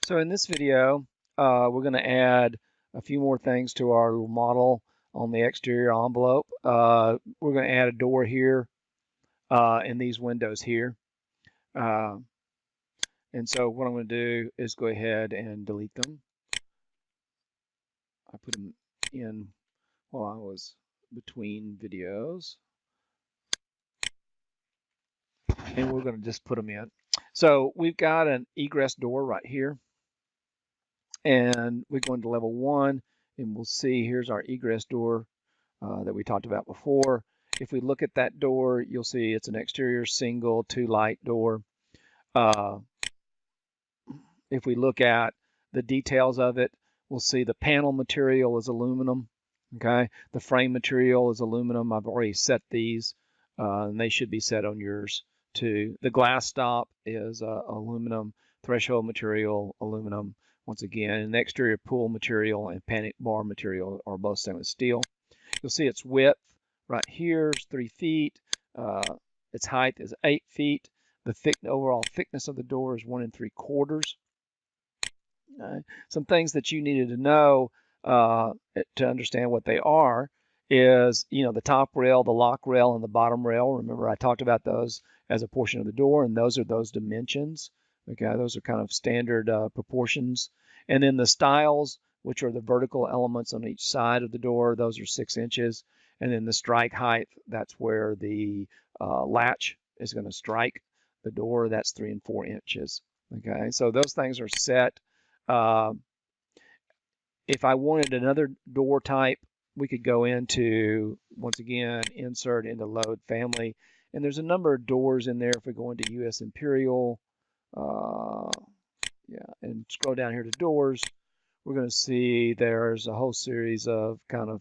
So in this video, we're going to add a few more things to our little model on the exterior envelope. We're going to add a door here in these windows here. Uh, and so what I'm going to do is go ahead and delete them. I put them in while I was between videos. And we're going to just put them in. So we've got an egress door right here. And we go into level 1, and we'll see here's our egress door that we talked about before. If we look at that door, you'll see it's an exterior single 2-light door. If we look at the details of it, we'll see the panel material is aluminum. Okay, the frame material is aluminum. I've already set these, and they should be set on yours too. The glass stop is aluminum. Threshold material, aluminum. Once again, and the exterior pull material and panic bar material are both stainless steel. You'll see its width right here is 3 feet. Its height is 8 feet. The overall thickness of the door is 1 3/4. Some things that you needed to know to understand what they are is, the top rail, the lock rail, and the bottom rail. Remember, I talked about those as a portion of the door, and those are those dimensions. Okay, those are kind of standard proportions. And then the stiles, which are the vertical elements on each side of the door, those are 6 inches. And then the strike height, that's where the latch is going to strike the door. That's 3 and 4 inches. Okay, so those things are set. If I wanted another door type, we could go into, once again, insert into load family. And there's a number of doors in there. If we go into US Imperial, and scroll down here to doors, we're going to see there's a whole series of kind of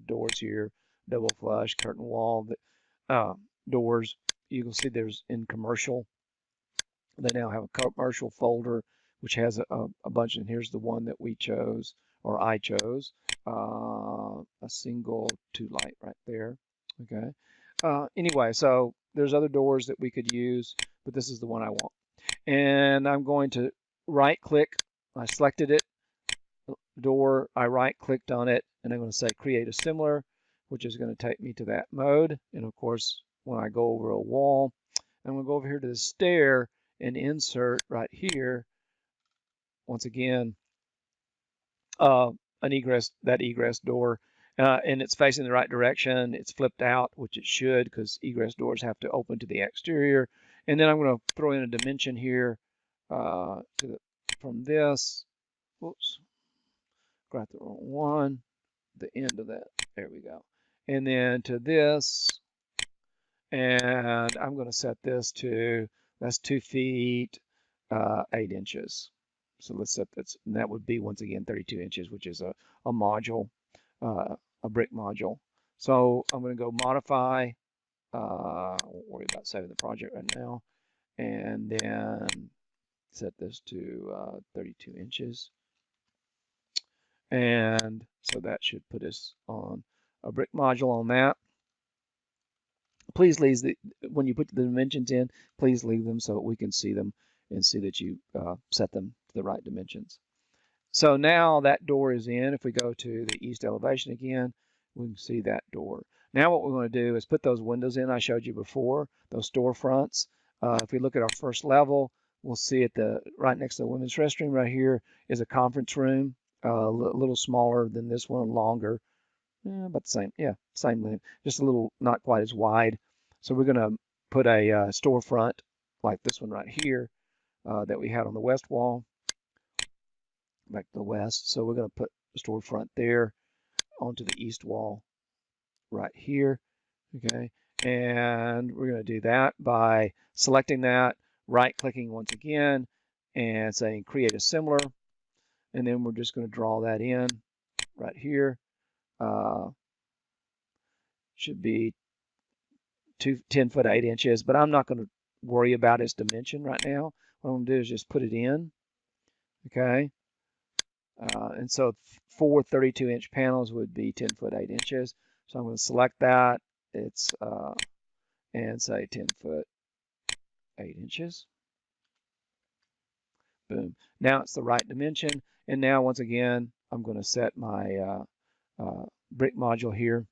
doors here, double flush, curtain wall doors. You can see there's in commercial. They now have a commercial folder, which has a bunch, and here's the one that we chose, or I chose, a single 2-light right there. Okay. Anyway, so there's other doors that we could use, but this is the one I want. And I'm going to right click. I selected it, door, I right clicked on it, and I'm going to say create a similar, which is going to take me to that mode. And of course, when I go over a wall, I'm going to go over here to the stair and insert right here, once again, that egress door. And it's facing the right direction. It's flipped out, which it should, because egress doors have to open to the exterior. And then I'm going to throw in a dimension here from this. Whoops, got the wrong one. The end of that. There we go. And then to this. And I'm going to set this to, that's 2 feet, 8 inches. So let's set that, and that would be, once again, 32 inches, which is a module, a brick module. So I'm going to go modify. I won't worry about saving the project right now. And then set this to 32 inches. And so that should put us on a brick module on that. Please leave when you put the dimensions in, please leave them so we can see them and see that you set them to the right dimensions. So now that door is in. If we go to the east elevation again, we can see that door. Now what we're going to do is put those windows in I showed you before, those storefronts. If we look at our first level, we'll see at the right next to the women's restroom right here is a conference room, a little smaller than this one, longer. About the same, same length, just a little not quite as wide. So we're going to put a storefront like this one right here that we had on the west wall, back to the west. So we're going to put the storefront there onto the east wall right here. Okay, and we're going to do that by selecting that, right clicking once again, and saying create a similar, and then we're just going to draw that in right here. Should be 10 foot 8 inches, but I'm not going to worry about its dimension right now. What I'm going to do is just put it in. Okay. And so 4 32-inch panels would be 10 foot 8 inches. So I'm going to select that. It's and say 10 foot 8 inches. Boom. Now it's the right dimension. And now once again, I'm going to set my brick module here.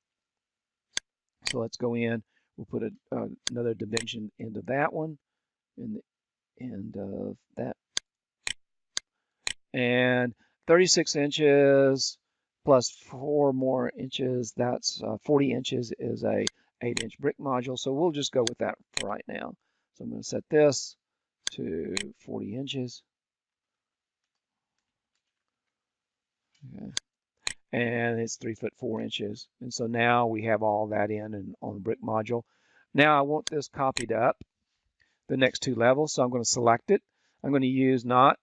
So let's go in. We'll put another dimension into that one, in the end of that. And 36 inches plus 4 more inches, that's 40 inches is a 8-inch brick module. So we'll just go with that for right now. So I'm going to set this to 40 inches. Okay. And it's 3 foot 4 inches. And so now we have all that in and on the brick module. Now I want this copied up the next 2 levels. So I'm going to select it. I'm going to use not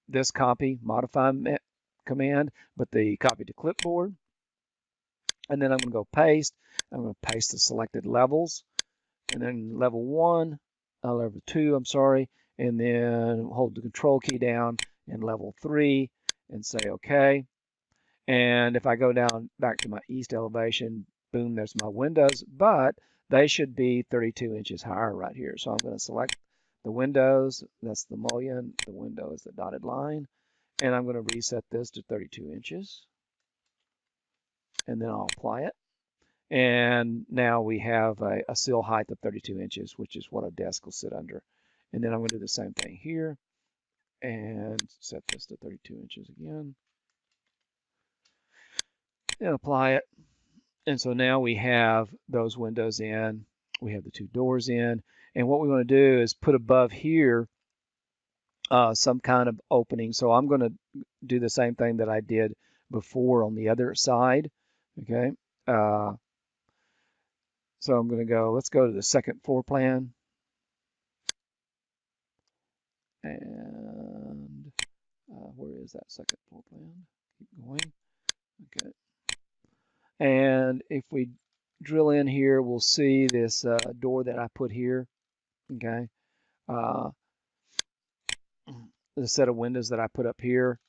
this copy modify command, but the copy to clipboard. And then I'm going to go paste. I'm going to paste the selected levels. And then level 1, level 2, I'm sorry. And then hold the control key down and level 3 and say OK. And if I go down back to my east elevation, boom, there's my windows, but they should be 32 inches higher right here. So I'm going to select the windows, that's the mullion, the window is the dotted line, and I'm going to reset this to 32 inches. And then I'll apply it. And now we have a sill height of 32 inches, which is what a desk will sit under. And then I'm going to do the same thing here and set this to 32 inches again. And apply it. And so now we have those windows in, we have the 2 doors in, and what we want to do is put above here some kind of opening. So I'm going to do the same thing that I did before on the other side. Okay. So I'm going to go, let's go to the second floor plan. And where is that second floor plan? Keep going. Okay. And if we drill in here, we'll see this door that I put here. Okay. The set of windows that I put up here.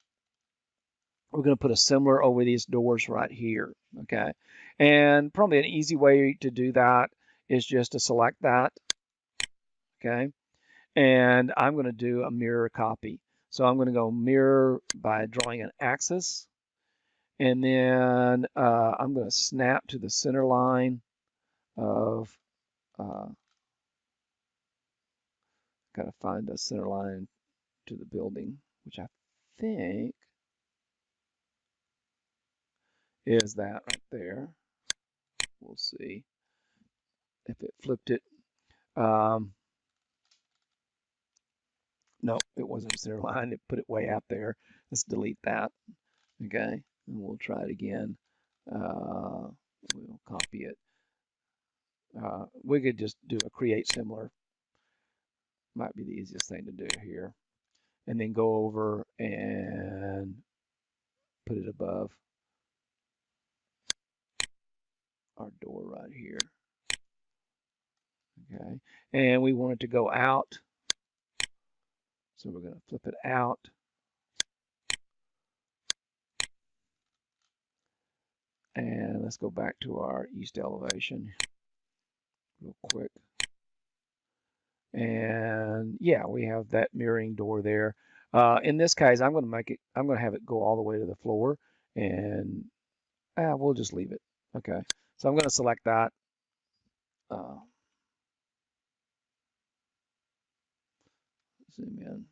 We're going to put a similar over these doors right here. Okay. And probably an easy way to do that is just to select that. Okay. And I'm going to do a mirror copy. So I'm going to go mirror by drawing an axis. And then I'm going to snap to the center line of, got to find a center line to the building, which I think is that right there. We'll see if it flipped it. No, it wasn't a center line. It put it way out there. Let's delete that. Okay, and we'll try it again. We'll copy it. We could just do a create similar. Might be the easiest thing to do here. And then go over and put it above our door right here. Okay, and we want it to go out. So we're going to flip it out. And let's go back to our east elevation real quick. And yeah, we have that mirroring door there. In this case, I'm going to have it go all the way to the floor, and we'll just leave it. Okay, so I'm going to select that. Zoom in.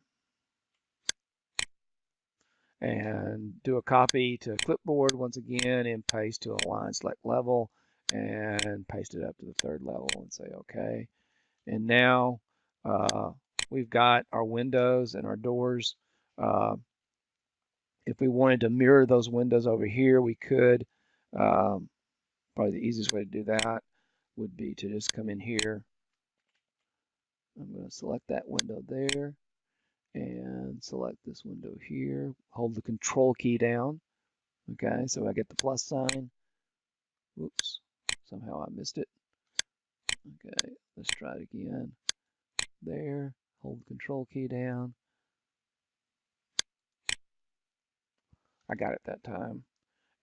And do a copy to clipboard once again and paste to align select level and paste it up to the 3rd level and say OK. And now we've got our windows and our doors. If we wanted to mirror those windows over here, we could. Probably the easiest way to do that would be to just come in here. I'm going to select that window there and select this window here. Hold the control key down. Okay, so I get the plus sign. Oops, somehow I missed it. Okay, let's try it again. There, hold the control key down. I got it that time.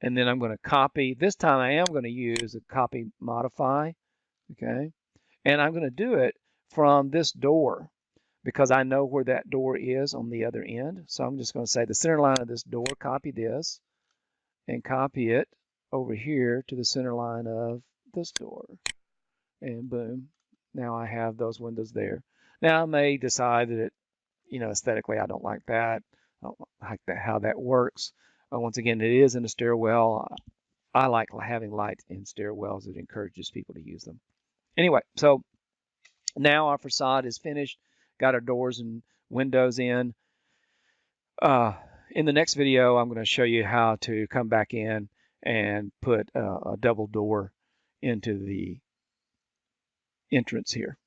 And then I'm going to copy. This time I am going to use a copy modify. Okay, and I'm going to do it from this door because I know where that door is on the other end. So I'm just going to say the center line of this door, copy this, and copy it over here to the center line of this door. And boom, now I have those windows there. Now I may decide that, aesthetically I don't like that. I don't like that, how that works. Once again, it is in a stairwell. I like having light in stairwells. It encourages people to use them. Anyway, so now our facade is finished. Got our doors and windows in. In the next video, I'm going to show you how to come back in and put a double door into the entrance here.